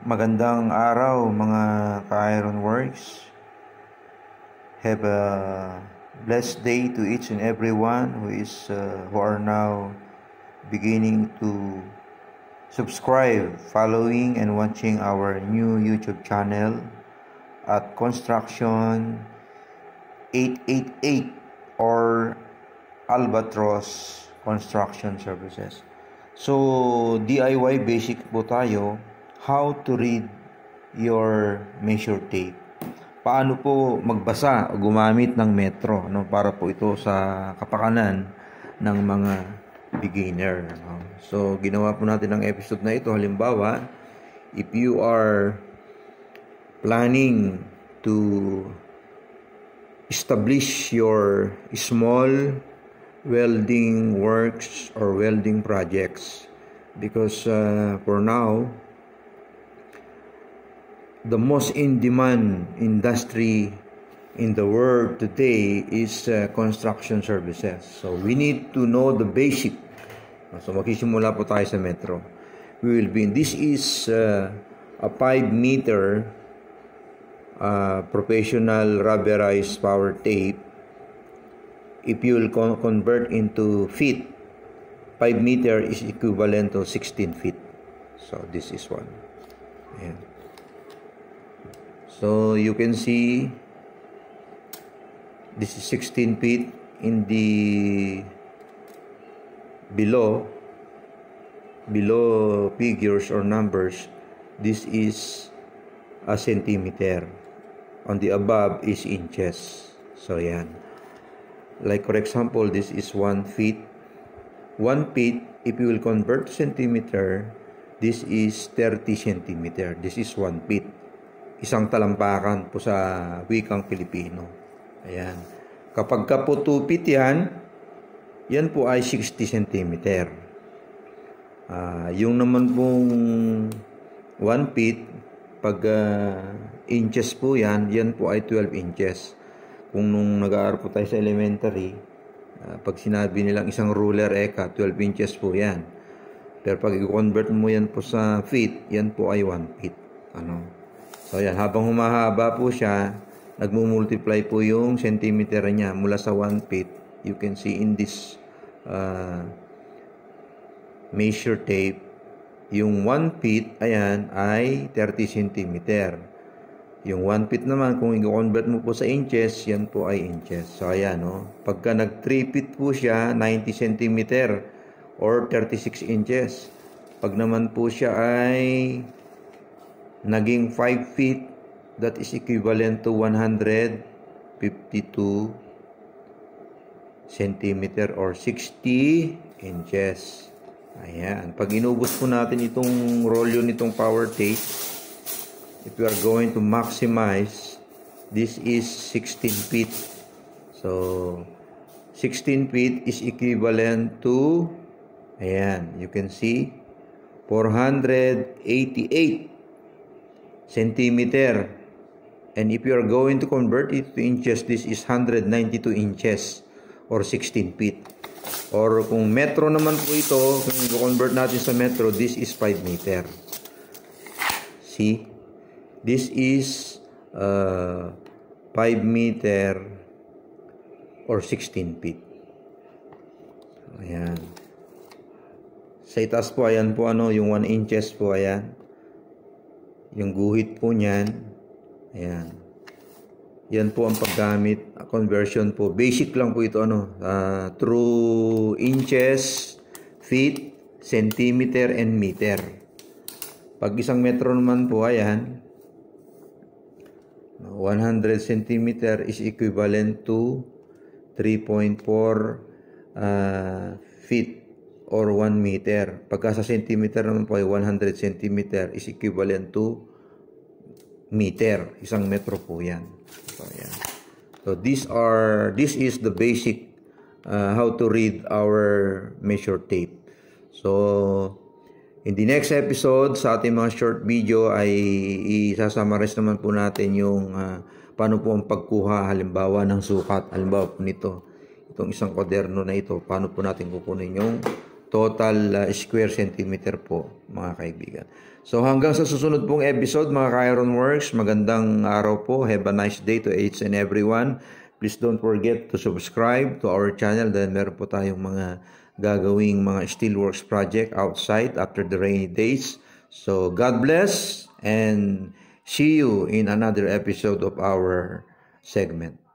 Magandang araw mga ka-Iron Works. Have a blessed day to each and everyone who are now beginning to subscribe, following and watching our new YouTube channel at Construction 888 or Albatross Construction Services. So DIY basic po tayo. How to read your measure tape. Paano po magbasa o gumamit ng metro, no, para po ito sa kapakanan ng mga beginner, no? So ginawa po natin ang episode na ito. Halimbawa, if you are planning to establish your small welding works or welding projects, because for now the most in-demand industry in the world today is construction services. So we need to know the basic. So magsisimula po tayo sa metro. This is a 5-meter professional rubberized power tape. If you will convert into feet, 5 meter is equivalent to 16 feet. So this is one. Ayan. So you can see this is 16 feet. In the below figures or numbers, this is a centimeter. On the above is inches. So yan. Like for example, this is 1 feet. 1 feet, if you will convert to centimeter, this is 30 centimeter. This is 1 feet. Isang talampakan po sa wikang Pilipino. Ayan. Kapag ka po 2 feet yan po ay 60 cm. Yung naman pong 1 feet, pag inches po yan po ay 12 inches. Kung nung nag-aaral po tayo sa elementary, pag sinabi nilang isang ruler 12 inches po yan. Pero pag i-convert mo yan po sa feet, yan po ay 1 feet. So yan, habang humahaba po siya, nagmumultiply po yung centimeter niya mula sa 1 feet. You can see in this measure tape, yung 1 feet, ayan, ay 30 centimeter. Yung 1 feet naman, kung i-convert mo po sa inches, yan po ay inches. So ayan, no? Pagka nag 3 feet po siya, 90 centimeter or 36 inches. Pag naman po siya ay naging 5 feet, that is equivalent to 152 centimeter or 60 inches. Ayan. Pag inubos po natin itong rolyo nitong power tape, if you are going to maximize, this is 16 feet. So 16 feet is equivalent to, ayan, you can see, 488 centimeter. And if you are going to convert it to inches, this is 192 inches or 16 feet. Or kung metro naman po ito, kung i-convert natin sa metro, this is 5 meter. See? This is 5 meter or 16 feet. Ayan. Sa itaas po, ayan po yung 1 inches po, ayan. Yung guhit po niyan, ayan. Yan po ang paggamit, conversion po. Basic lang po ito, through inches, feet, centimeter, and meter. Pag isang metro naman po, ayan, 100 centimeter is equivalent to 3.4 feet or 1 meter. Pagka sa centimeter naman po ay 100 centimeter is equivalent to meter. Isang metro po yan. So, yan. So this is the basic how to read our measure tape. So in the next episode sa ating mga short video ay isasummarize naman po natin yung paano po ang pagkuha halimbawa ng sukat. Halimbawa po nito, itong isang kwaderno na ito, paano po natin kukunin yung total square centimeter po, mga kaibigan. So hanggang sa susunod pong episode, mga ka-Iron Works, magandang araw po. Have a nice day to each and everyone. Please don't forget to subscribe to our channel dahil meron po tayong mga gagawing mga steelworks project outside after the rainy days. So God bless and see you in another episode of our segment.